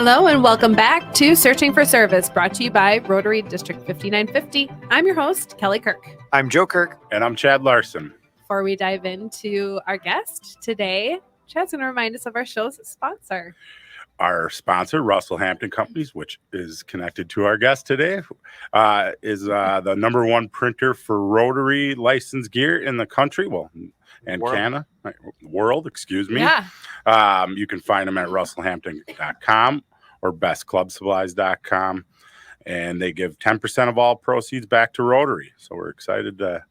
Hello and welcome back to Searching for Service, brought to you by Rotary District 5950. I'm your host, Kelly Kirk. I'm Joe Kirk. And I'm Chad Larson. Before we dive into our guest today, Chad's going to remind us of our show's sponsor. Our sponsor, Russel Hampton Companies, which is connected to our guest today, is the number one printer for Rotary licensed gear in the country. Well, and world, excuse me. Yeah. You can find them at russellhampton.com or bestclubsupplies.com. And they give 10% of all proceeds back to Rotary. So we're excited to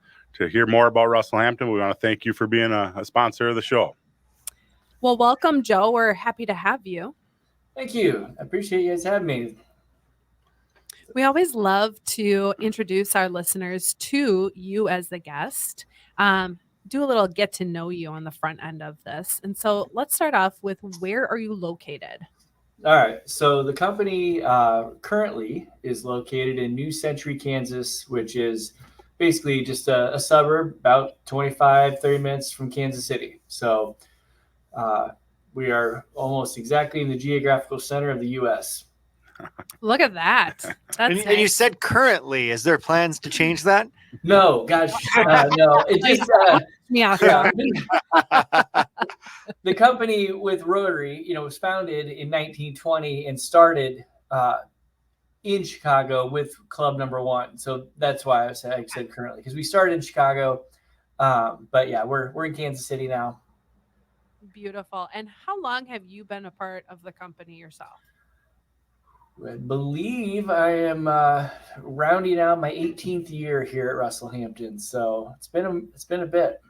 hear more about Russel Hampton. We want to thank you for being a sponsor of the show. Well, welcome, Joe. We're happy to have you. Thank you. I appreciate you guys having me. We always love to introduce our listeners to you as the guest. Do a little get to know you on the front end of this. And so let's start off with, where are you located? All right. So the company currently is located in New Century, Kansas, which is basically just a suburb about 25, 30 minutes from Kansas City. So we are almost exactly in the geographical center of the U.S. Look at that. And you said currently. Is there plans to change that? No, gosh, no. It just yeah. The company with Rotary, was founded in 1920 and started in Chicago with Club Number One. So that's why I said currently, because we started in Chicago. But yeah, we're in Kansas City now. Beautiful. And how long have you been a part of the company yourself? I believe I am rounding out my 18th year here at Russel Hampton. So it's been a bit.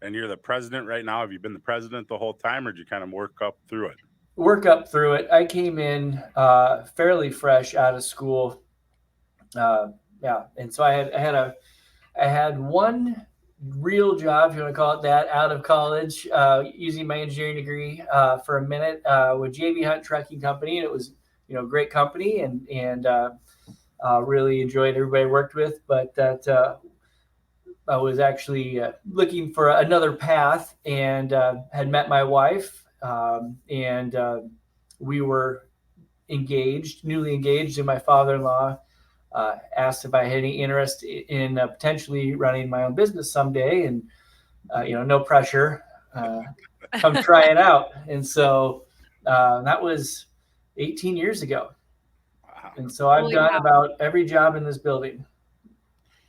And you're the president right now. Have you been the president the whole time, or did you kind of work up through it? Work up through it. I came in fairly fresh out of school. And so I had one real job, if you want to call it that, out of college, using my engineering degree for a minute with JB Hunt Trucking Company. And it was, great company and really enjoyed everybody I worked with. But that I was actually looking for another path and had met my wife and we were newly engaged, and my father-in-law asked if I had any interest in potentially running my own business someday, and no pressure, come try it out. And so that was 18 years ago. Wow. And so I've done about every job in this building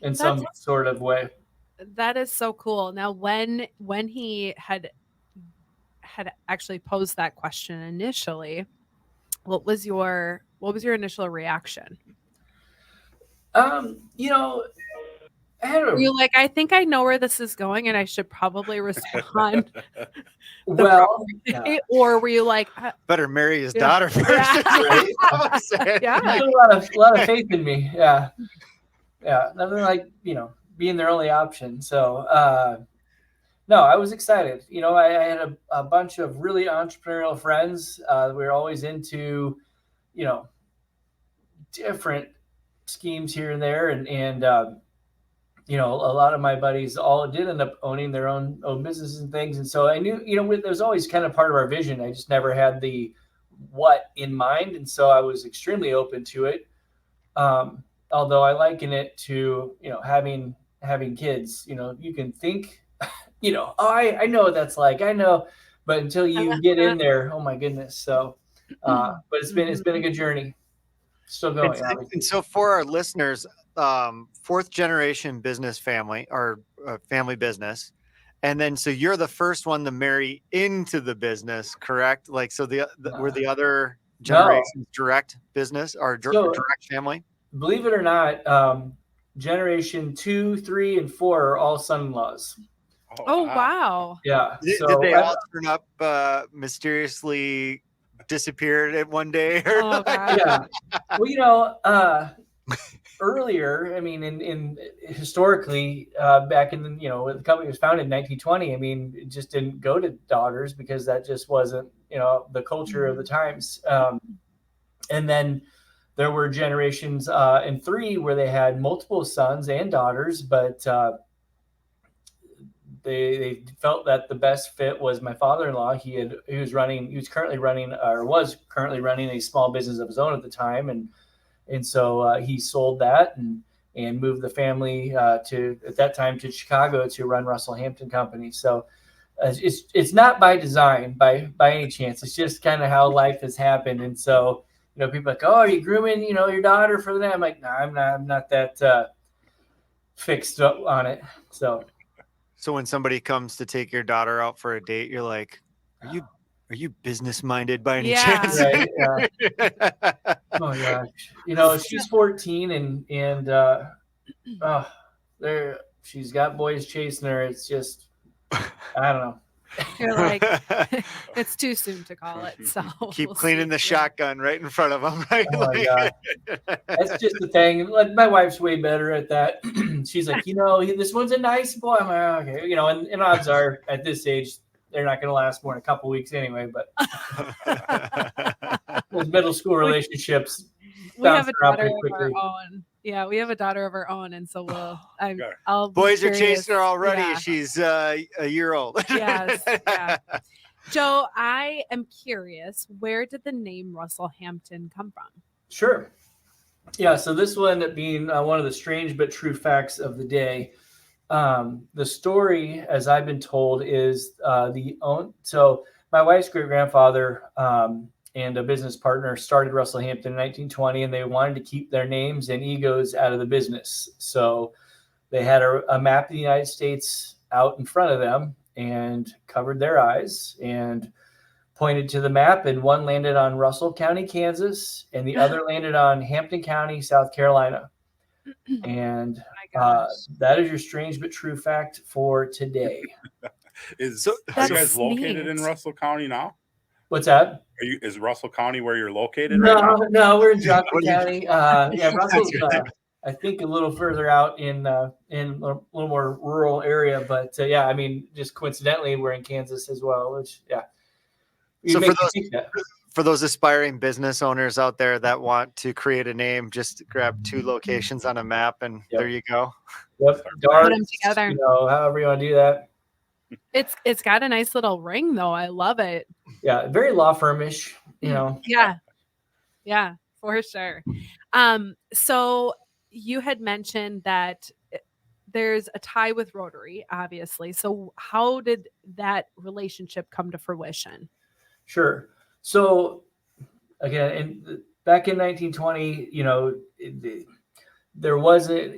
in some sort of way. That is so cool. Now, when he had actually posed that question initially, what was your initial reaction? Were you like, I think I know where this is going and I should probably respond? Or were you like, better marry his daughter first? Yeah. A lot of faith in me. Yeah. Nothing like, being their only option. So, no, I was excited. I had a bunch of really entrepreneurial friends. We were always into, different schemes here and there. And a lot of my buddies all did end up owning their own businesses and things. And so I knew, there was always kind of part of our vision. I just never had the what in mind. And so I was extremely open to it. Although I liken it to, having kids. You can think, I know what that's like. I know, but until you get in there, oh my goodness. So, but it's been a good journey. Still going. And so for our listeners, fourth generation business family or family business. And then, so you're the first one to marry into the business, correct? Like, so were the other generations direct business or direct family? Believe it or not, generation 2, 3, and 4 are all son-in-laws. Oh, wow. Yeah. Did they all turn up mysteriously disappeared at one day? Oh, yeah. Well, earlier, in historically, back in when the company was founded in 1920, it just didn't go to daughters because that just wasn't, the culture of the times. And then there were generations in 3 where they had multiple sons and daughters, but they felt that the best fit was my father-in-law. He was currently running a small business of his own at the time, and so he sold that and moved the family at that time to Chicago to run Russel Hampton Company. So it's not by design by any chance. It's just kind of how life has happened. And so, people are like, oh, are you grooming, your daughter for that? I'm like, no, I'm not that fixed up on it. So when somebody comes to take your daughter out for a date, you're like, are you business minded by any chance? Right, yeah. Oh gosh. She's 14 and she's got boys chasing her. It's just, I don't know. You're like, it's too soon to call it. So keep cleaning the shotgun right in front of them. Right? Oh my God. That's just the thing. Like, my wife's way better at that. She's like, this one's a nice boy. I'm like, okay, and odds are at this age, they're not going to last more than a couple weeks anyway. But those middle school relationships. We have a daughter of our own. Yeah, we have a daughter of our own, and so I'll boys are chasing her already. Yeah. She's a year old. Yes. Yeah. Joe, I am curious, where did the name Russel Hampton come from? Sure. Yeah, so this one being one of the strange but true facts of the day. The story, as I've been told, is so my wife's great-grandfather and a business partner started Russel Hampton in 1920, and they wanted to keep their names and egos out of the business. So they had a map of the United States out in front of them and covered their eyes and pointed to the map, and one landed on Russell County, Kansas, and the other landed on Hampton County, South Carolina. And that is your strange but true fact for today. Are you guys located in Russell County now? What's that? Is Russell County where you're located right now? No, we're in Johnson County. Russell's I think a little further out in a little more rural area, but just coincidentally, we're in Kansas as well. Which So for those aspiring business owners out there that want to create a name, just grab 2 locations on a map, and there you go. Yep, put them together. However you want to do that. It's got a nice little ring though. I love it. Yeah, very law firmish. Yeah, for sure. So you had mentioned that there's a tie with Rotary, obviously. So how did that relationship come to fruition? Sure. So again, back in 1920, there wasn't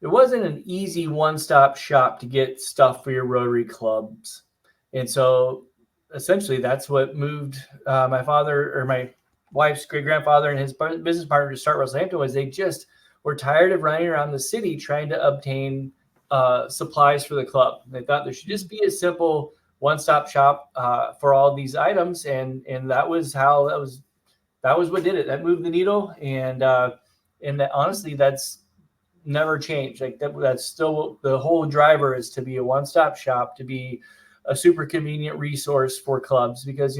an easy one-stop shop to get stuff for your Rotary clubs. And so essentially that's what moved my father or my wife's great-grandfather and his business partner to start Russel Hampton. Was they just were tired of running around the city trying to obtain supplies for the club. They thought there should just be a simple one-stop shop for all these items. And that was what did it. That moved the needle. And that honestly, that's never changed. Like that's still the whole driver, is to be a one-stop shop, to be a super convenient resource for clubs, because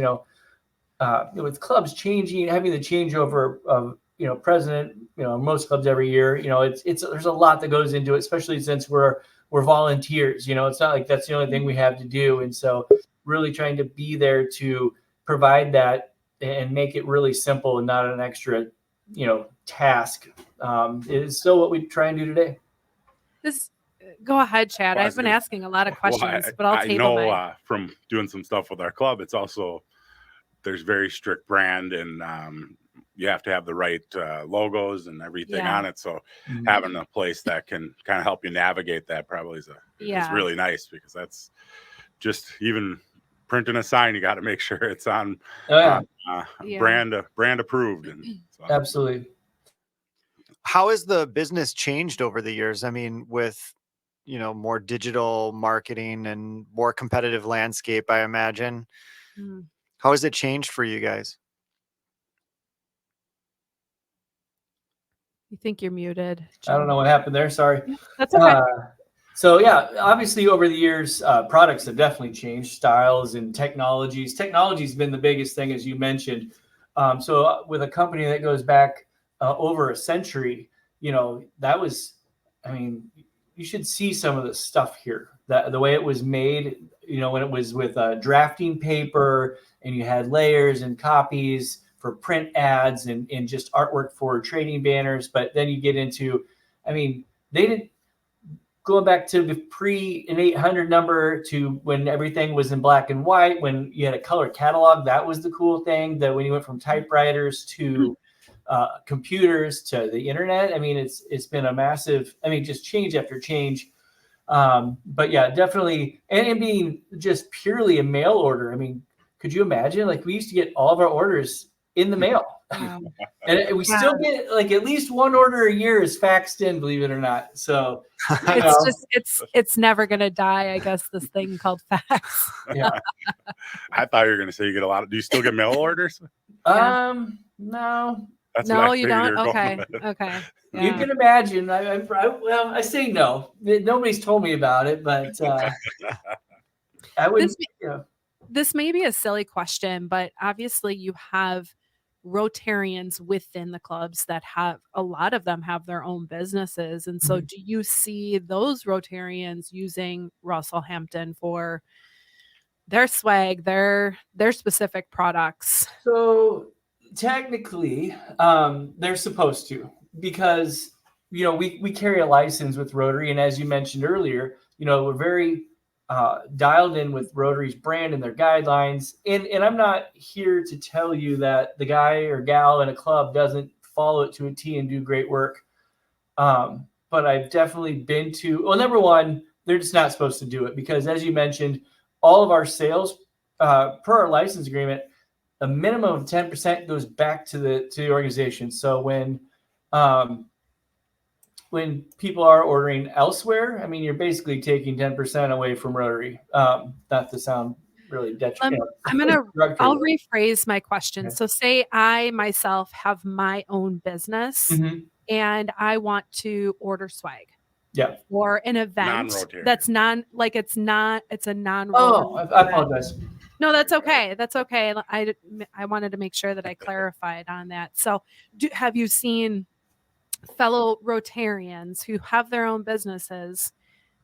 with clubs changing, having the changeover of president, most clubs every year, it's there's a lot that goes into it, especially since we're volunteers. It's not like that's the only thing we have to do. And so really trying to be there to provide that and make it really simple and not an extra task is still what we try and do today. Go ahead, Chad. I've been asking a lot of questions, but I'll table mine. From doing some stuff with our club, it's also, there's very strict brand, and you have to have the right logos and everything on it. So having a place that can kind of help you navigate that probably is really nice, because that's just, even printing a sign, you got to make sure it's on brand approved. And so. Absolutely. How has the business changed over the years? I mean, with more digital marketing and more competitive landscape, I imagine. How has it changed for you guys? You think you're muted, Joe? I don't know what happened there. Sorry. That's okay. So obviously over the years, products have definitely changed, styles and technologies. Technology's been the biggest thing, as you mentioned. So with a company that goes back over a century, that was, you should see some of the stuff here. the way it was made, when it was with drafting paper and you had layers and copies for print ads and just artwork for trading banners. But then you get into, they didn't, going back to the pre an 800 number to when everything was in black and white, when you had a color catalog, that was the cool thing. That when you went from typewriters to computers to the internet, it's been a massive, just change after change. But yeah, definitely. And being just purely a mail order. Could you imagine? Like, we used to get all of our orders in the mail. And we still get like at least one order a year is faxed in, believe it or not. So it's never gonna die, I guess, this thing called fax. Yeah. I thought you were gonna say you get a lot of. Do you still get mail orders? No. That's No, what I you figured don't. you were going Okay. with. Okay. You Yeah. can imagine. I say no. Nobody's told me about it, but I would. This may be a silly question, but obviously you have Rotarians within the clubs that have, a lot of them have their own businesses. And so do you see those Rotarians using Russel Hampton for their swag, their specific products? So technically, they're supposed to, because we carry a license with Rotary, and as you mentioned earlier, we're very dialed in with Rotary's brand and their guidelines. And I'm not here to tell you that the guy or gal in a club doesn't follow it to a T and do great work. But I've definitely been to, well, number one, they're just not supposed to do it, because as you mentioned, all of our sales per our license agreement, a minimum of 10% goes back to the organization. So when people are ordering elsewhere, you're basically taking 10% away from Rotary. Not to sound really detrimental. I'll rephrase my question. Okay. So say I myself have my own business and I want to order swag. Yeah. For an event Non-Rotarian. that's it's a non-Rotary. Oh, I apologize. No, that's okay. That's okay. I wanted to make sure that I clarified on that. So have you seen fellow Rotarians who have their own businesses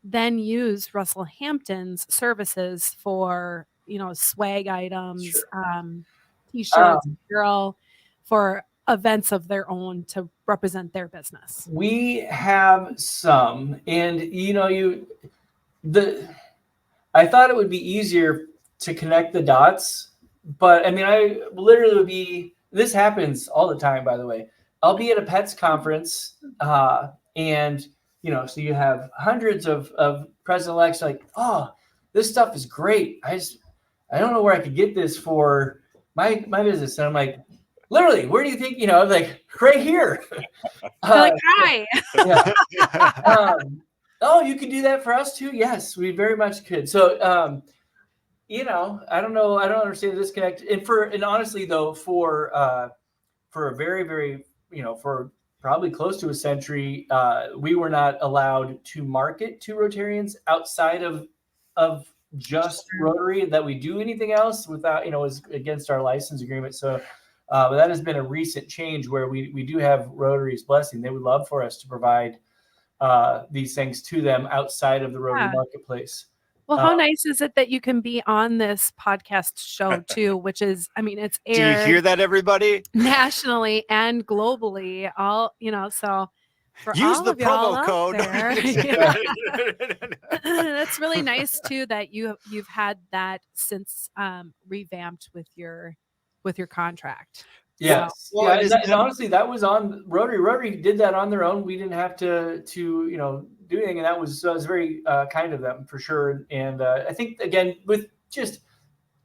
then use Russel Hampton's services for, swag items, Sure. T-shirts, apparel, for events of their own to represent their business? We have some, and I thought it would be easier to connect the dots, but I literally would be. This happens all the time, by the way. I'll be at a pets conference, and so you have hundreds of president-elects like, oh, this stuff is great. I don't know where I could get this for my business, and I'm like, literally, where do you think? Like right here. Like, hi. Yeah. Oh, you could do that for us too. Yes, we very much could. So, I don't know. I don't understand the disconnect. And honestly, though, for a very, very, for probably close to a century, we were not allowed to market to Rotarians outside of just Rotary, that we do anything else without, is against our license agreement. So but that has been a recent change where we do have Rotary's blessing. They would love for us to provide these things to them outside of the Rotary marketplace. Well, how nice is it that you can be on this podcast show too, which is, it's aired. Do you hear that, everybody? Nationally and globally, all, so for use all the of y'all promo out code. there, that's really nice too that you've had that since revamped with your contract. Yes. Well, and honestly, that was on Rotary. Rotary did that on their own. We didn't have to do anything, and that was very kind of them, for sure. And I think, again, with just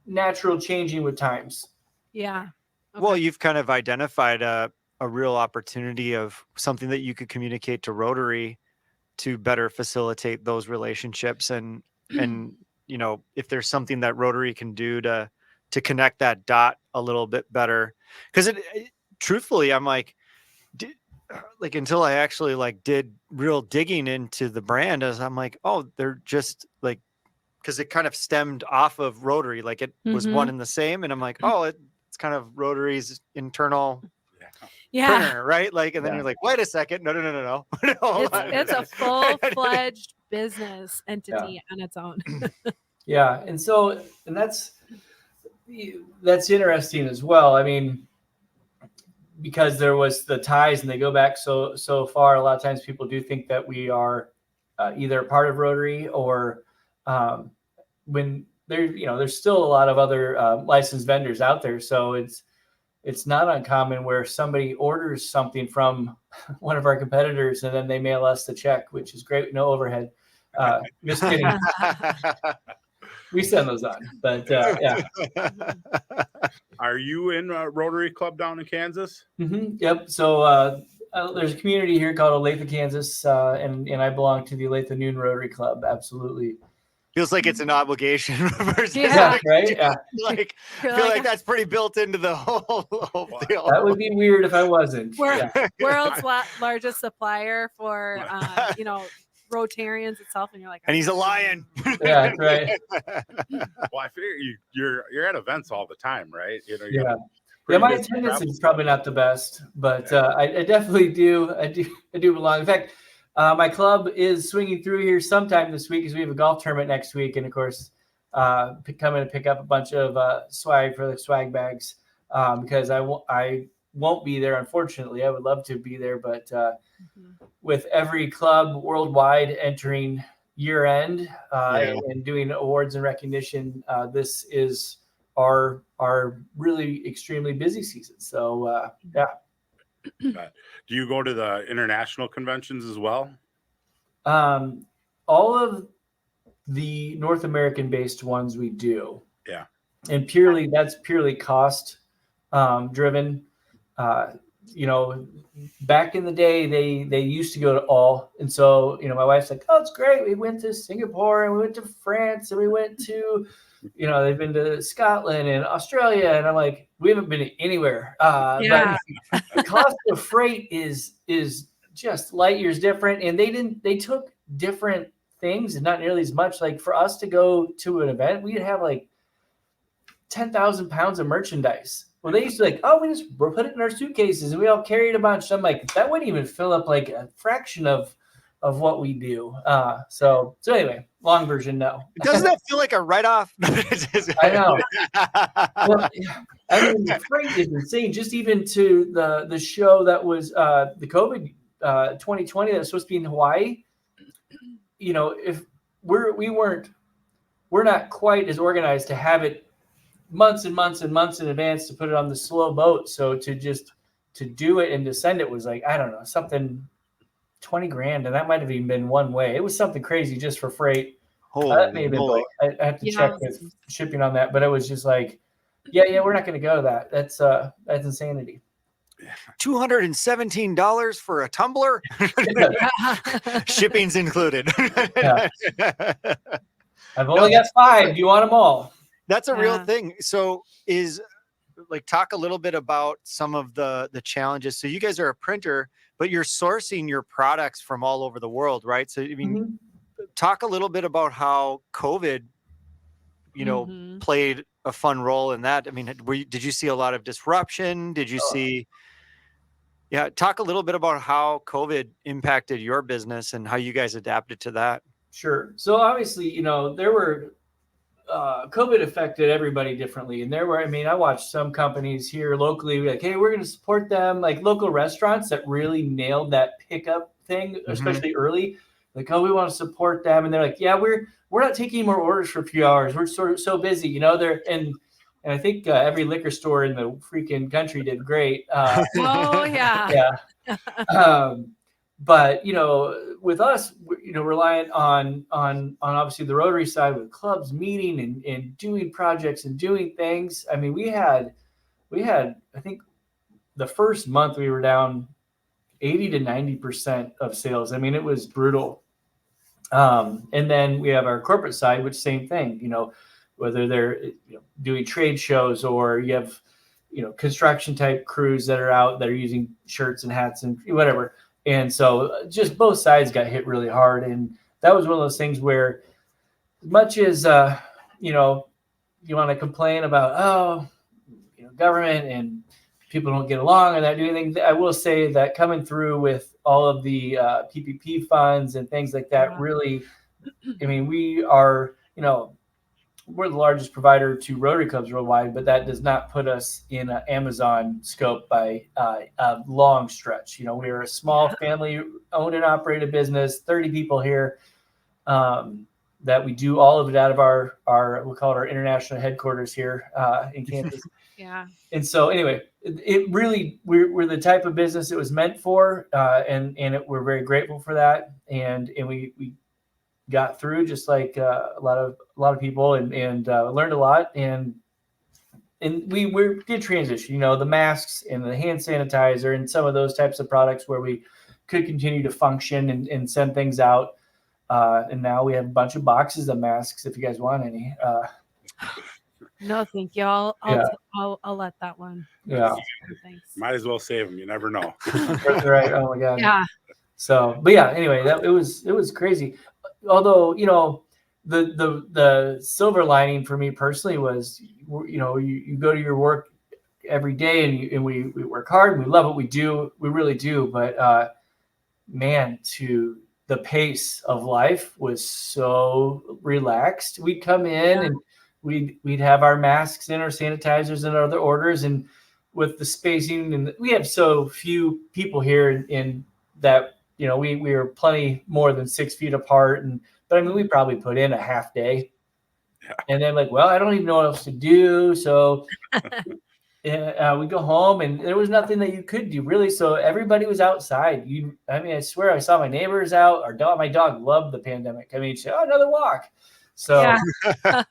natural changing with times. Yeah. Okay. Well, you've kind of identified a real opportunity of something that you could communicate to Rotary to better facilitate those relationships, and if there's something that Rotary can do to connect that dot a little bit better, because truthfully, I'm like until I actually did real digging into the brand, as I'm like, oh, they're just like, because it kind of stemmed off of Rotary, like it was one and the same, and I'm like, oh, it's kind of Rotary's internal printer, right? And then you're like, wait a second, no. It's a full-fledged business entity on its own. Yeah. And so, and that's interesting as well. I mean, because there was the ties and they go back so far, a lot of times people do think that we are either part of Rotary or when there's still a lot of other licensed vendors out there. So it's not uncommon where somebody orders something from one of our competitors and then they mail us the check, which is great. No overhead. Just kidding. We send those on, but yeah. Are you in a Rotary Club down in Kansas? Mm-hmm. Yep. So there's a community here called Olathe, Kansas, and I belong to the Olathe Noon Rotary Club. Absolutely. Feels like it's an obligation. Yeah. Right. Yeah. I feel like that's pretty built into the whole deal. That would be weird if I wasn't. World's largest supplier for Rotarians itself, and you're like, and he's a lion. Yeah, that's right. Well, I figure you're at events all the time, right? Yeah. My attendance is probably not the best, but I definitely do. I do belong. In fact, my club is swinging through here sometime this week because we have a golf tournament next week, and of course, come in and pick up a bunch of swag for the swag bags because I won't be there. Unfortunately, I would love to be there, but with every club worldwide entering year end and doing awards and recognition, this is our really extremely busy season. So yeah. Do you go to the international conventions as well? All of the North American based ones we do. Yeah. And that's purely cost driven. Back in the day, they used to go to all. And so, my wife's like, oh, it's great. We went to Singapore and we went to France and we went to, they've been to Scotland and Australia. And I'm like, we haven't been anywhere. But the cost of freight is just light years different. And they took different things and not nearly as much. Like for us to go to an event, we'd have like 10,000 pounds of merchandise. Well, they used to we just put it in our suitcases and we all carried a bunch. So I'm like, that wouldn't even fill up like a fraction of what we do. So anyway, long version, no. Doesn't that feel like a write-off? I know. Well, I mean, the freight is insane. Just even to the show that was the COVID 2020 that was supposed to be in Hawaii. If we're not quite as organized to have it months and months and months in advance to put it on the slow boat. So to do it and to send it was like, I don't know, something $20,000. And that might've even been one way. It was something crazy just for freight. That may have been I have to check with shipping on that, but it was just like, yeah, we're not going to go to that. That's insanity. $217 for a tumbler. Shipping's included. I've only got 5. Do you want them all? That's a real thing. So talk a little bit about some of the challenges. So you guys are a printer, but you're sourcing your products from all over the world, right? So, I mean, talk a little bit about how COVID, played a fun role in that. I mean, did you see a lot of disruption? Did you see, talk a little bit about how COVID impacted your business and how you guys adapted to that. Sure. So obviously, there were, COVID affected everybody differently. And I watched some companies here locally like, hey, we're going to support them, like local restaurants that really nailed that pickup thing, especially early. Like, oh, we want to support them. And they're like, yeah, we're not taking more orders for a few hours. We're sort of so busy, and I think every liquor store in the freaking country did great. Yeah. But, with us, reliant on obviously the Rotary side with clubs meeting and doing projects and doing things. I mean, we had, I think the first month we were down 80 to 90% of sales. I mean, it was brutal. And then we have our corporate side, which same thing, whether they're doing trade shows or you have, construction type crews that are out that are using shirts and hats and whatever. And so just both sides got hit really hard. And that was one of those things where as much as, you want to complain about, government and people don't get along or not do anything, I will say that coming through with all of the PPP funds and things like that really I mean, we are, we're the largest provider to Rotary clubs worldwide, but that does not put us in an Amazon scope by a long stretch. We are a small family owned and operated business, 30 people here, that we do all of it out of our we'll call it our international headquarters here in Kansas. Yeah. And so anyway, it really, we're the type of business it was meant for. And we're very grateful for that. And we got through just like a lot of people and learned a lot. And we did transition, the masks and the hand sanitizer and some of those types of products where we could continue to function and send things out. And now we have a bunch of boxes of masks if you guys want any. No, thank you. I'll let that one. Yeah. Thanks. Might as well save them. You never know. That's right. Oh my God. Yeah. So, but yeah, anyway, it was crazy. Although, the silver lining for me personally was, you go to your work every day and we work hard and we love what we do. We really do. But, man, the pace of life was so relaxed. We'd come in and we'd have our masks and our sanitizers and other orders, and with the spacing, and we have so few people here in that, we are plenty more than 6 feet apart. But I mean, we probably put in a half day and then well, I don't even know what else to do. So we go home and there was nothing that you could do really. So everybody was outside. I swear I saw my neighbors out. My dog loved the pandemic. I mean, she'd say, "Oh, another walk." So that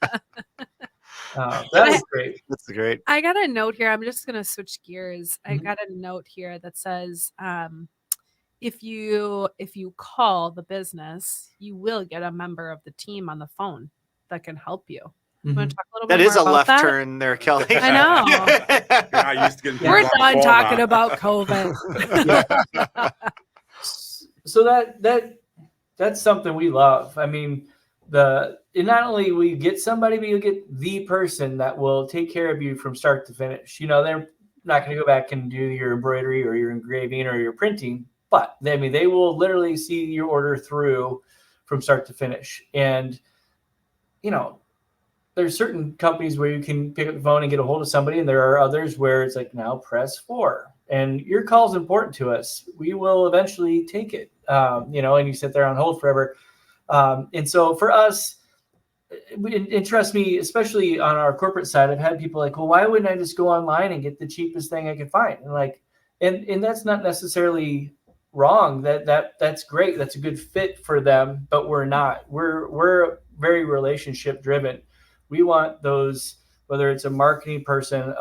was great. That's great. I got a note here. I'm just going to switch gears. I got a note here that says, if you call the business, you will get a member of the team on the phone that can help you. You want to talk a little bit That is more a about left turn there, Kelly. I know. You're not used to getting We're people on the done phone talking now. about COVID. So that's something we love. I mean, not only will you get somebody, but you'll get the person that will take care of you from start to finish. They're not going to go back and do your embroidery or your engraving or your printing, but they will literally see your order through from start to finish. And there's certain companies where you can pick up the phone and get a hold of somebody, and there are others where it's now press 4. And your call is important to us. We will eventually take it, and you sit there on hold forever. And so for us, and trust me, especially on our corporate side, I've had people well, why wouldn't I just go online and get the cheapest thing I can find? And and that's not necessarily wrong. That's great. That's a good fit for them, but we're not. We're very relationship driven. We want those, whether it's a marketing person,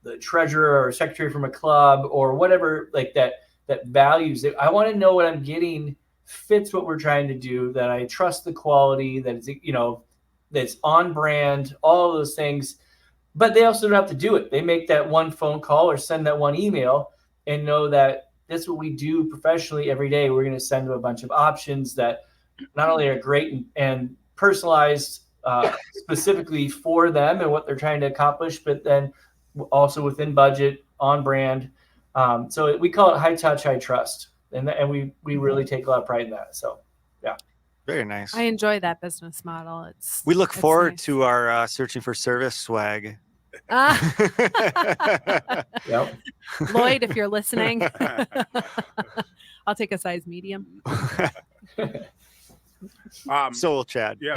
the treasurer or secretary from a club or whatever, that values it. I want to know what I'm getting fits what we're trying to do, that I trust the quality, that it's, that's on brand, all of those things. But they also don't have to do it. They make that one phone call or send that one email and know that that's what we do professionally every day. We're going to send them a bunch of options that not only are great and personalized specifically for them and what they're trying to accomplish, but then also within budget, on brand. So we call it high touch, high trust. And we really take a lot of pride in that. So, yeah. Very nice. I enjoy that business model. We look forward nice. to our searching for service swag. Yep. Lloyd, if you're listening, I'll take a size medium. So will Chad. Yeah.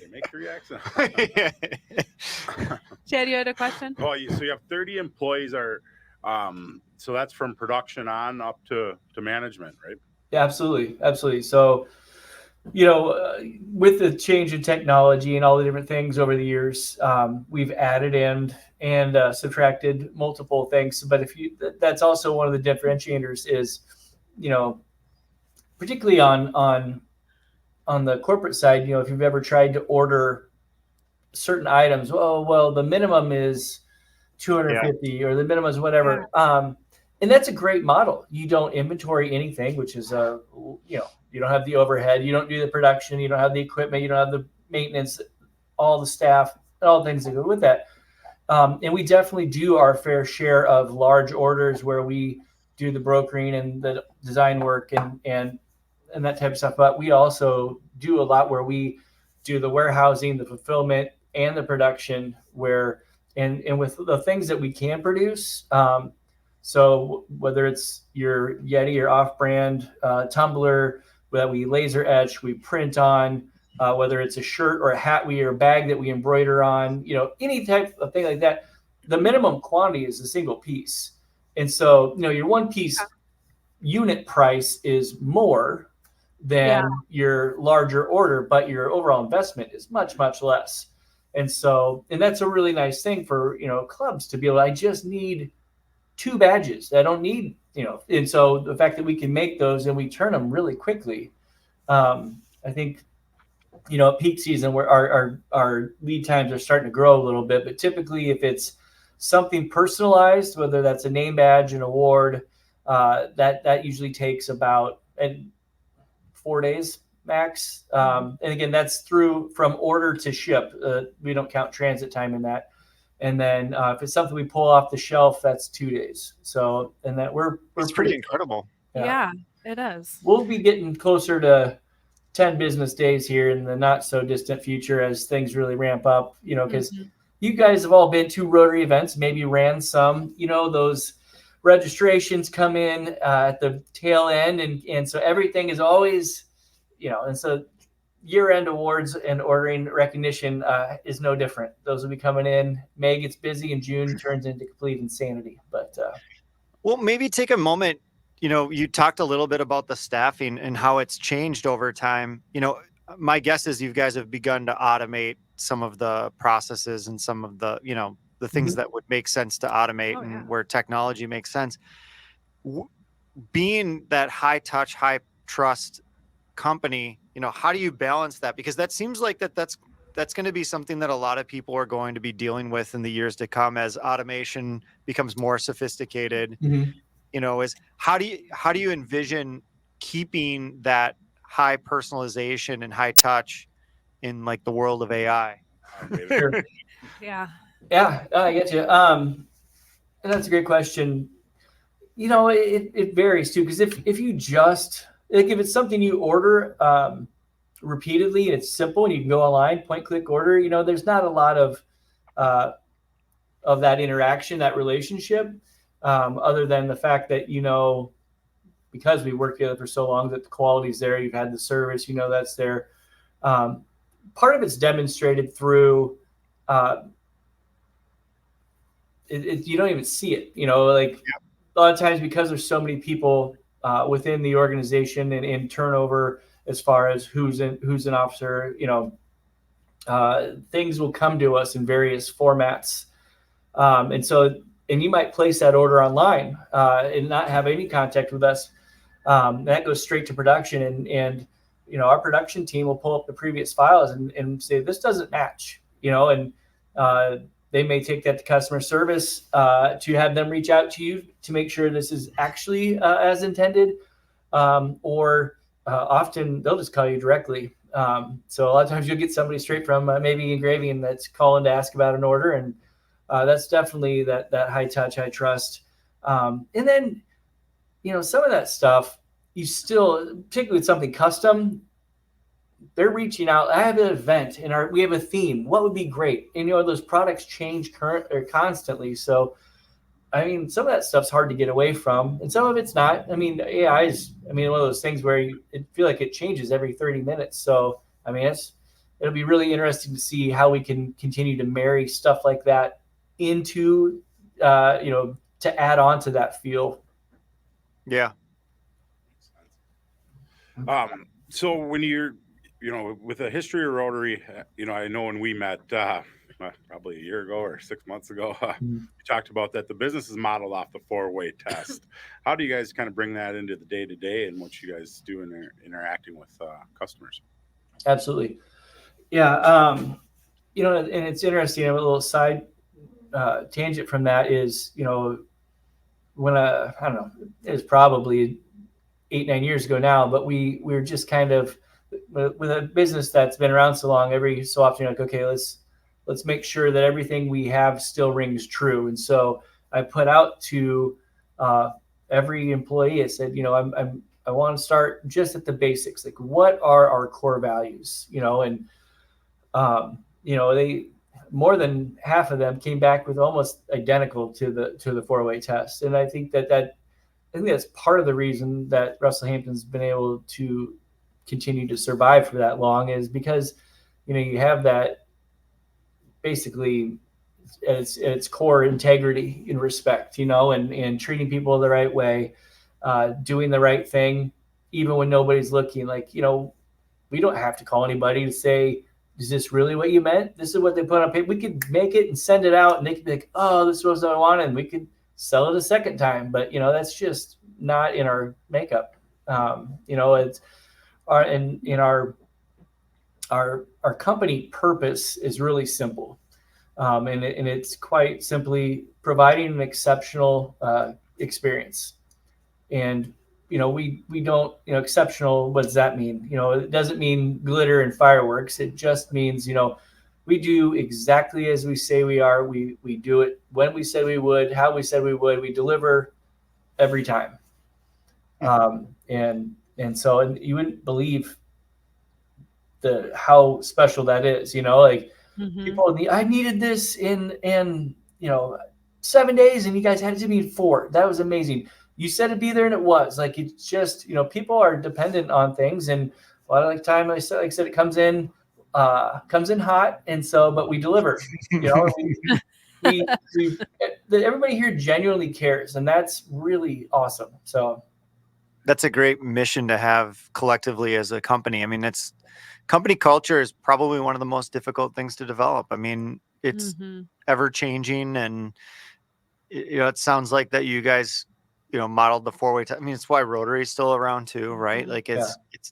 Make sure you accent. Chad, you had a question? Well, so you have 30 employees. So that's from production on up to management, right? Yeah, absolutely. So, with the change in technology and all the different things over the years, we've added and subtracted multiple things. But that's also one of the differentiators is, particularly on the corporate side, if you've ever tried to order certain items, well, the minimum is 250 or the minimum is whatever. And that's a great model. You don't inventory anything, which is, you don't have the overhead, you don't do the production, you don't have the equipment, you don't have the maintenance, all the staff, all the things that go with that. And we definitely do our fair share of large orders where we do the brokering and the design work and that type of stuff. But we also do a lot where we do the warehousing, the fulfillment, and the production where, and with the things that we can produce. So whether it's your Yeti or off-brand tumbler that we laser etch, we print on, whether it's a shirt or a hat or a bag that we embroider on, any type of thing like that, the minimum quantity is a single piece. And so, your one piece unit price is more than your larger order, but your overall investment is much, much less. And so, and that's a really nice thing for, clubs to be able, I just need 2 badges. I don't need, and so the fact that we can make those and we turn them really quickly. I think, at peak season where our lead times are starting to grow a little bit, but typically if it's something personalized, whether that's a name badge, an award, that usually takes about 4 days max. And again, that's from order to ship. We don't count transit time in that. And then if it's something we pull off the shelf, that's 2 days. So, and that we're pretty incredible. Yeah, it is. We'll be getting closer to 10 business days here in the not so distant future as things really ramp up, because you guys have all been to Rotary events, maybe ran some, those registrations come in at the tail end. And so everything is always, and so year-end awards and ordering recognition is no different. Those will be coming in. May gets busy and June turns into complete insanity. But well, maybe take a moment. You talked a little bit about the staffing and how it's changed over time. My guess is you guys have begun to automate some of the processes and some of the, the things that would make sense to automate where technology makes sense. Being that high touch, high trust company, how do you balance that? Because that seems like that's going to be something that a lot of people are going to be dealing with in the years to come as automation becomes more sophisticated. Is how do you envision keeping that high personalization and high touch in like the world of AI? Sure. Yeah, I get you. And that's a great question. It varies too, because if you just if it's something you order repeatedly and it's simple and you can go online, point, click, order, there's not a lot of that interaction, that relationship, other than the fact that, because we worked together for so long, that the quality's there, you've had the service, that's there. Part of it's demonstrated through, you don't even see it, a lot of times because there's so many people within the organization and turnover as far as who's an officer, things will come to us in various formats. And you might place that order online and not have any contact with us. That goes straight to production and our production team will pull up the previous files and say, this doesn't match, and they may take that to customer service to have them reach out to you to make sure this is actually as intended. Or often they'll just call you directly. So a lot of times you'll get somebody straight from maybe engraving that's calling to ask about an order. And that's definitely that high touch, high trust. And then, some of that stuff, you still, particularly with something custom, they're reaching out. I have an event and we have a theme. What would be great? And those products change constantly. So, some of that stuff's hard to get away from, and some of it's not. AI is, one of those things where it feel like it changes every 30 minutes. So, it'll be really interesting to see how we can continue to marry stuff like that into, to add on to that feel. Yeah. So when you're, with a history of Rotary, I know when we met probably a year ago or 6 months ago, we talked about that the business is modeled off the 4-way test. How do you guys kind of bring that into the day-to-day and what you guys do in interacting with customers? Absolutely. Yeah. And it's interesting. I have a little side tangent from that is, when I don't know, it was probably 8-9 years ago now, but we were just kind of with a business that's been around so long, every so often, like, okay, let's make sure that everything we have still rings true. And so I put out to every employee, I said, I want to start just at the basics. Like, what are our core values? And they more than half of them came back with almost identical to the 4-way test. And I think that's part of the reason that Russel Hampton's been able to continue to survive for that long, is because you have that basically at its core integrity and respect, and treating people the right way, doing the right thing even when nobody's looking. Like, we don't have to call anybody to say, is this really what you meant? This is what they put on paper. We could make it and send it out, and they could be like, oh, this was what I wanted, and we could sell it a second time. But that's just not in our makeup. It's our company purpose is really simple, and it's quite simply providing an exceptional experience. And we don't, exceptional, what does that mean? It doesn't mean glitter and fireworks. It just means, we do exactly as we say we are. We do it when we said we would, how we said we would. We deliver every time. And so you wouldn't believe how special that is, people, I needed this in 7 days, and you guys had it to me in 4. That was amazing. You said it'd be there, and it was. Like, it's just, people are dependent on things, and a lot of the time, like I said, it comes in hot, and so, but we deliver. Everybody here genuinely cares, and that's really awesome. So that's a great mission to have collectively as a company. I mean, company culture is probably one of the most difficult things to develop. I mean, it's ever changing, and it sounds like that you guys modeled the 4-way test. I mean, it's why Rotary is still around too, right? Like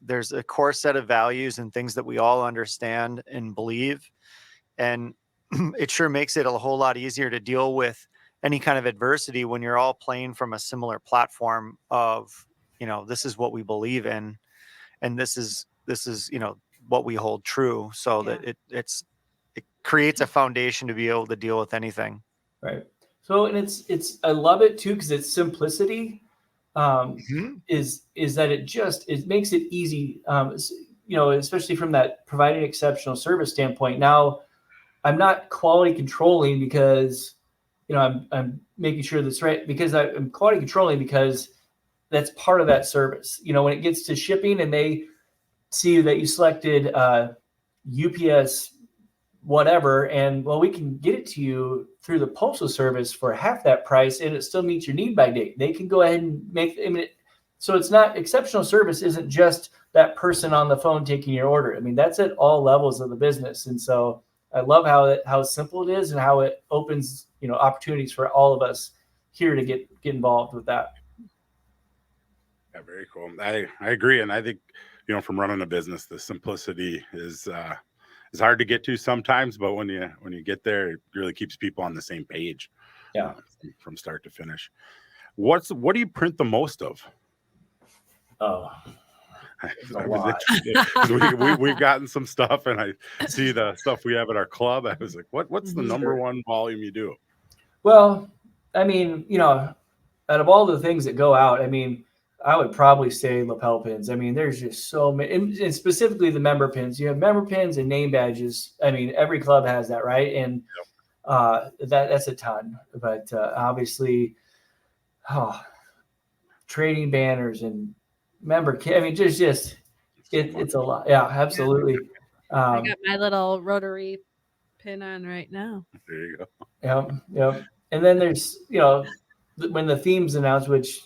there's a core set of values and things that we all understand and believe. And it sure makes it a whole lot easier to deal with any kind of adversity when you're all playing from a similar platform of, this is what we believe in, and this is, what we hold true, so that it creates a foundation to be able to deal with anything. Right. So, and it's I love it too, because its simplicity is that it makes it easy, especially from that providing exceptional service standpoint. Now, I'm not quality controlling because I'm making sure that's right, because I'm quality controlling because that's part of that service. When it gets to shipping and they see that you selected UPS whatever, and we can get it to you through the postal service for half that price, and it still meets your need by date. They can go ahead and so it's not, exceptional service isn't just that person on the phone taking your order. I mean, that's at all levels of the business. And so I love how simple it is, and how it opens opportunities for all of us here to get involved with that. Yeah, very cool. I agree, and I think from running a business, the simplicity is hard to get to sometimes, but when you get there, it really keeps people on the same page. Yeah, from start to finish. What do you print the most of? Oh, we've gotten some stuff, and I see the stuff we have at our club. I was like, what's the number one volume you do? Well, I mean, out of all the things that go out, I mean, I would probably say lapel pins. I mean, there's just so many, and specifically the member pins. You have member pins and name badges. I mean, every club has that, right? And that's a ton. But obviously, trading banners and member kit. I mean, just it's a lot. Yeah, absolutely. I got my little Rotary pin on right now. There you go. Yep. And then there's when the theme's announced, which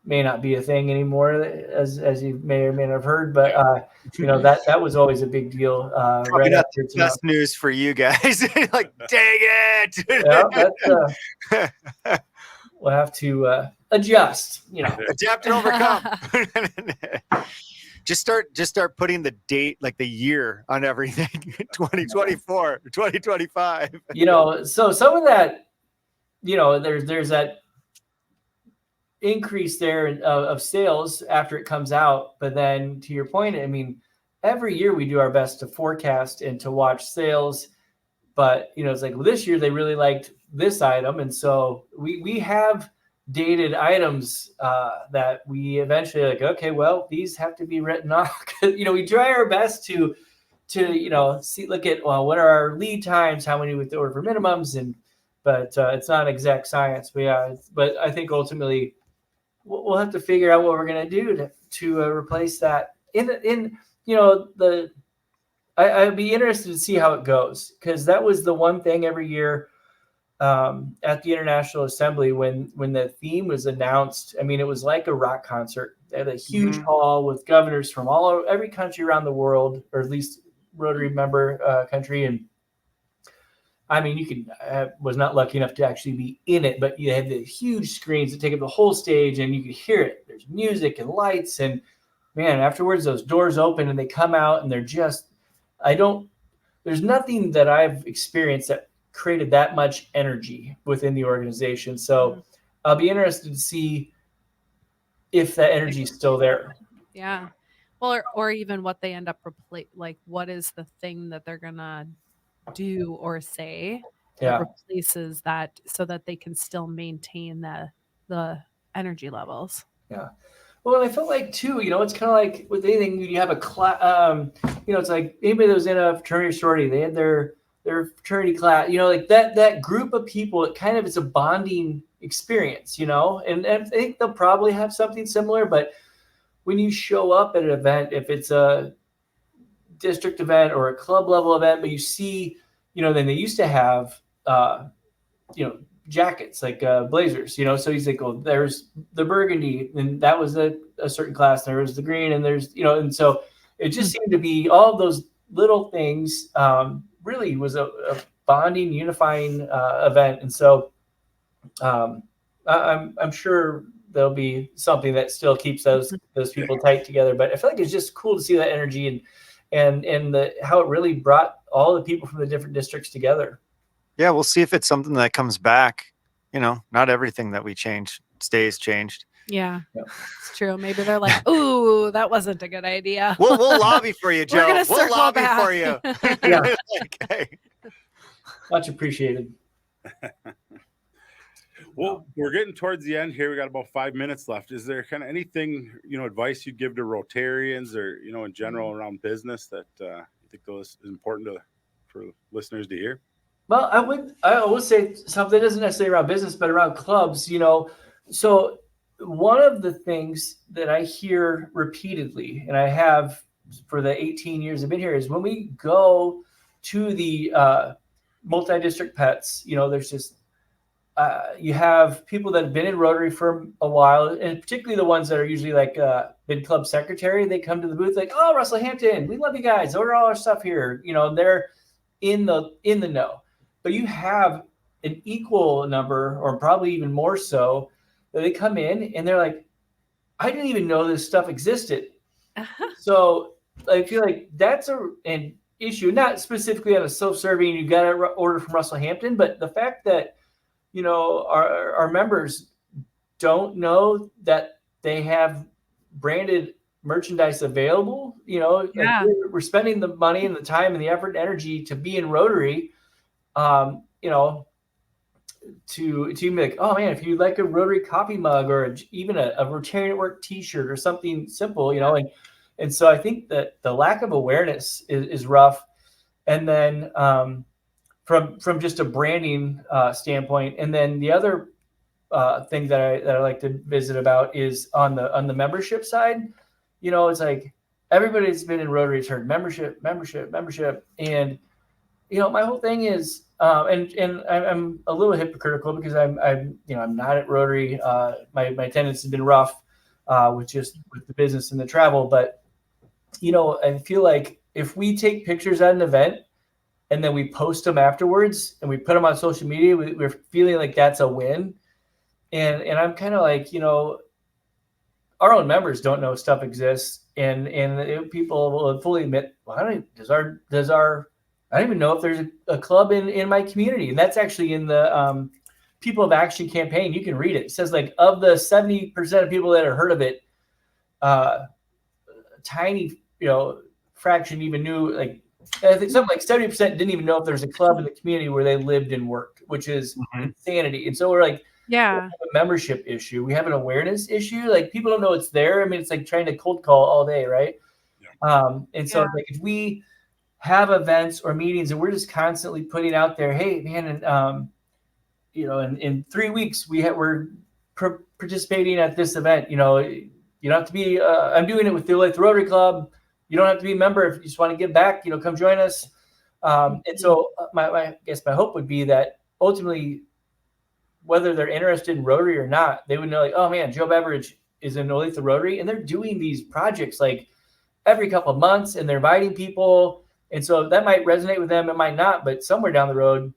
may not be a thing anymore, as you may or may not have heard, but that was always a big deal. Probably not the best news for you guys. Like, dang it! Yeah, we'll have to adjust. Adapt and overcome. Just start putting the date, like the year, on everything. 2024, 2025. So some of that, there's that increase there of sales after it comes out. But then, to your point, I mean, every year we do our best to forecast and to watch sales. But it's like, this year they really liked this item, and so we have dated items that we eventually like, okay, well, these have to be written off. We try our best to look at, well, what are our lead times, how many we have to order for minimums, but it's not exact science. But I think ultimately we'll have to figure out what we're going to do to replace that. I'd be interested to see how it goes, because that was the one thing every year at the International Assembly when the theme was announced. I mean, it was like a rock concert. They had a huge hall with governors from every country around the world, or at least Rotary member country. And I mean, was not lucky enough to actually be in it, but you had the huge screens that take up the whole stage, and you could hear it. There's music and lights, and man, afterwards those doors open and they come out, and they're just, there's nothing that I've experienced that created that much energy within the organization. So I'll be interested to see if that energy is still there. Yeah. Well, or even what they end up like what is the thing that they're gonna do or say that replaces that, so that they can still maintain the energy levels. Yeah. Well, I felt like too, it's kind of like with anything, you have a class, it's like anybody that was in a fraternity or sorority, they had their fraternity class, like that group of people, it kind of is a bonding experience, and I think they'll probably have something similar. But when you show up at an event, if it's a district event or a club level event, but you see, then they used to have, jackets like blazers, so he's like, well, there's the burgundy, and that was a certain class, there was the green, and there's, and so it just seemed to be all of those little things. Really was a bonding, unifying event. And so I'm sure there'll be something that still keeps those people tight together. But I feel like it's just cool to see that energy and how it really brought all the people from the different districts together. Yeah, we'll see if it's something that comes back. Not everything that we change stays changed. Yeah, it's true. Maybe they're like, "Ooh, that wasn't a good idea." We'll lobby for you, Joe. We'll lobby back for you. Yeah. Hey. Much appreciated. Well, we're getting towards the end here. We got about 5 minutes left. Is there kind of anything, advice you'd give to Rotarians or, in general around business that you think is important for listeners to hear? Well, I would say something that isn't necessarily around business, but around clubs, So one of the things that I hear repeatedly, and I have for the 18 years I've been here, is when we go to the multi-district pets, there's just, you have people that have been in Rotary for a while, and particularly the ones that are usually like bid club secretary. They come to the booth like, "Oh, Russel Hampton, we love you guys. Order all our stuff here." They're in the know. But you have an equal number, or probably even more so, that they come in and they're like, "I didn't even know this stuff existed." So I feel like that's an issue, not specifically on a self-serving, you got to order from Russel Hampton, but the fact that, our members don't know that they have branded merchandise available, like we're spending the money and the time and the effort and energy to be in Rotary, to be like, "Oh man, if you like a Rotary coffee mug or even a Rotarian at Work t-shirt or something simple, and so I think that the lack of awareness is rough. And then from just a branding standpoint, and then the other thing that I like to visit about is on the membership side. It's like everybody's been in Rotary has heard membership, and my whole thing is, and I'm a little hypocritical because I'm not at Rotary. My attendance has been rough with the business and the travel, but I feel like if we take pictures at an event and then we post them afterwards and we put them on social media, we're feeling like that's a win. And I'm kind of like, our own members don't know stuff exists, and people will fully admit, well, I don't even know if there's a club in my community. And that's actually in the People of Action campaign. You can read it. It says like of the 70% of people that have heard of it, tiny, fraction even knew, like, I think something like 70% didn't even know if there's a club in the community where they lived and worked, which is insanity. And so we're like, Yeah. a membership issue. We have an awareness issue. Like people don't know it's there. I mean, it's like trying to cold call all day, right? And so like if we have events or meetings and we're just constantly putting out there, hey man, and in 3 weeks we're participating at this event. You don't have to be. I'm doing it with the Rotary Club. You don't have to be a member if you just want to give back. Come join us. And so I guess my hope would be that ultimately, whether they're interested in Rotary or not, they would know like, oh man, Joe Beveridge is in Olathe Rotary, and they're doing these projects like every couple of months, and they're inviting people, and so that might resonate with them. It might not, but somewhere down the road,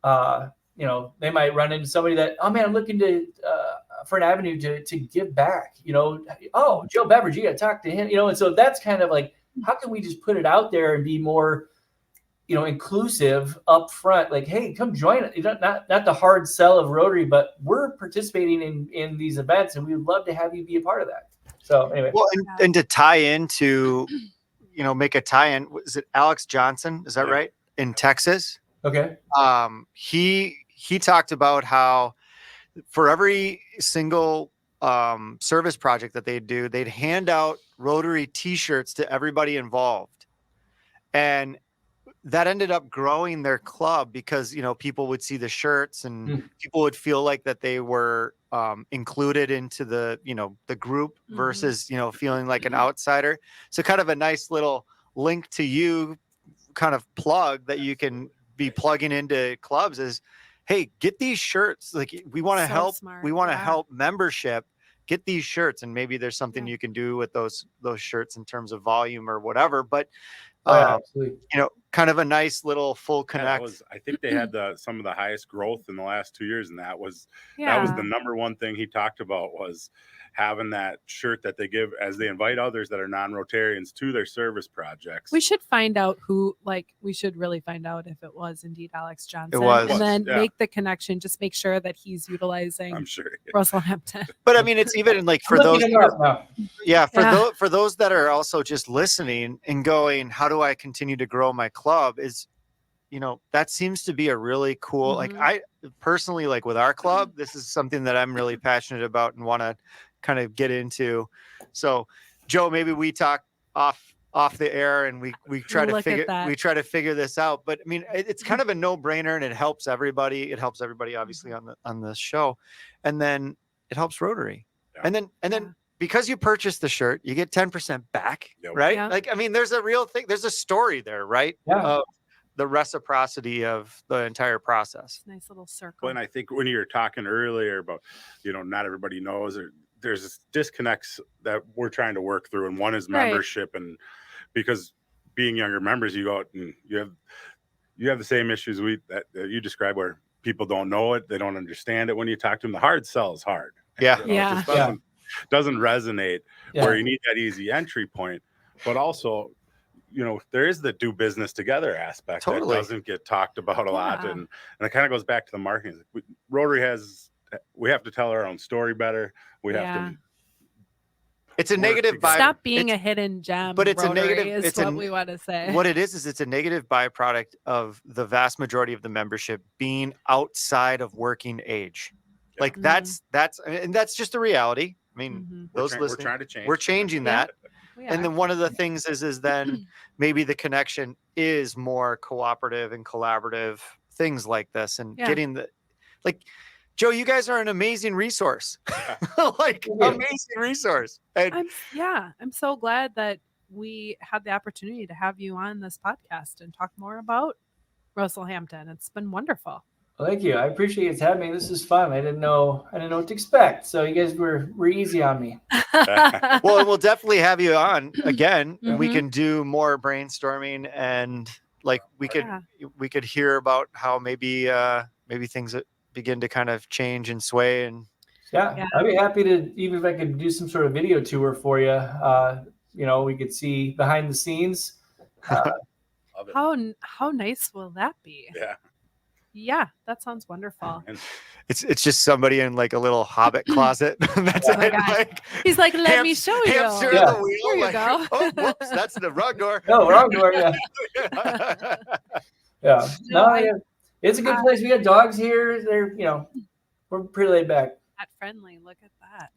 they might run into somebody that, oh man, I'm looking for an avenue to give back. Oh, Joe Beveridge, you got to talk to him. And so that's kind of like, how can we just put it out there and be more inclusive up front, like, hey, come join it. Not the hard sell of Rotary, but we're participating in these events and we'd love to have you be a part of that. So anyway. Well, and to tie into, make a tie-in, is it Alex Johnson? Is that right? In Texas? Okay. He talked about how for every single service project that they'd do, they'd hand out Rotary t-shirts to everybody involved. And that ended up growing their club because, people would see the shirts and people would feel like that they were included into the group versus, feeling like an outsider. So kind of a nice little link to you kind of plug that you can be plugging into clubs is, hey, get these shirts. Like we want to help. Smart. We want to help membership. Get these shirts. And maybe there's something you can do with those shirts in terms of volume or whatever. But kind of a nice little full connect. I think they had some of the highest growth in the last 2 years, and that was the number one thing he talked about was having that shirt that they give as they invite others that are non-Rotarians to their service projects. We should find out we should really find out if it was indeed Alex Johnson. It was. And then make the connection, just make sure that he's utilizing Russel Hampton. But I mean, it's even like for those, for those that are also just listening and going, how do I continue to grow my club is, that seems to be a really cool, like I personally, like with our club, this is something that I'm really passionate about and want to kind of get into. So Joe, maybe we talk off the air and we try to figure this out. But I mean, it's kind of a no-brainer and it helps everybody. It helps everybody obviously on the show. And then it helps Rotary. Yeah. And then because you purchase the shirt, you get 10% back, right? Yeah. Like, I mean, there's a real thing. There's a story there, right? Yeah. Of the reciprocity of the entire process. Nice little circle. Well, and I think when you were talking earlier about, not everybody knows, or there's disconnects that we're trying to work through. And one is membership. And because being younger members, you go out and you have the same issues that you describe where people don't know it. They don't understand it. When you talk to them, the hard sell is hard. Yeah. It just doesn't resonate where you need that easy entry point, but also, there is the do business together aspect that doesn't get talked about a lot. And it kind of goes back to the marketing. Rotary we have to tell our own story better. We have to. It's a negative byproduct. Stop being a hidden gem. But it's Rotary a negative. Is what we want to say. What it is it's a negative byproduct of the vast majority of the membership being outside of working age. Yeah. Like that's just the reality. I mean, we're trying to change. We're changing that. And then one of the things is then maybe the connection is more cooperative and collaborative things like this and getting Joe, you guys are an amazing resource. Amazing resource. And I'm so glad that we had the opportunity to have you on this podcast and talk more about Russel Hampton. It's been wonderful. Well, thank you. I appreciate you having me. This is fun. I didn't know what to expect. So you guys were easy on me. Well, we'll definitely have you on again. We can do more brainstorming and we could hear about how maybe things begin to kind of change and sway and I'd be happy to, even if I could do some sort of video tour for you. We could see behind the scenes. How nice will that be? Yeah, that sounds wonderful. It's just somebody in like a little hobbit closet. That's it. He's like, let me show you. Hamster in the wheel. Here you go. Oh, whoops, that's the wrong door. No, wrong door. Yeah. No, it's a good place. We got dogs here. They're We're pretty laid back. Pet friendly. Look at that.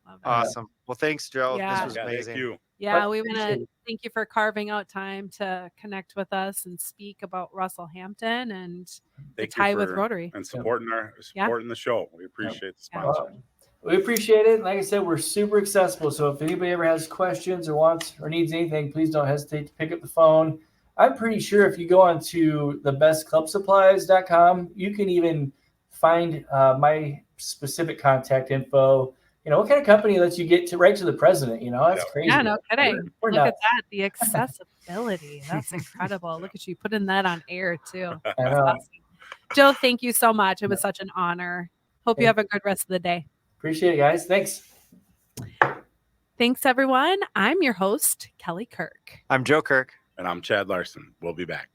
Love it. Awesome. Well, thanks, Joe. Yeah. This was Thank amazing. you. Yeah, we want Appreciate to it. thank you for carving out time to connect with us and speak about Russell Hampton and the Thank tie you with for Rotary. and supporting the show. We appreciate the Yeah. sponsor. Well, we appreciate it. Like I said, we're super accessible. So if anybody ever has questions or wants or needs anything, please don't hesitate to pick up the phone. I'm pretty sure if you go on to thebestclubsupplies.com, you can even find my specific contact info. You know, what kind of company lets you get to right to the president? You know, that's crazy. Yeah, no kidding. We're Look at nuts. that. The accessibility. That's incredible. Look at you putting that on air too. I That's know. awesome. Joe, thank you so much. It was such an honor. Hope you have a good rest of the day. Appreciate it, guys. Thanks. Thanks, everyone. I'm your host, Kelly Kirk. I'm Joe Kirk. And I'm Chad Larson. We'll be back.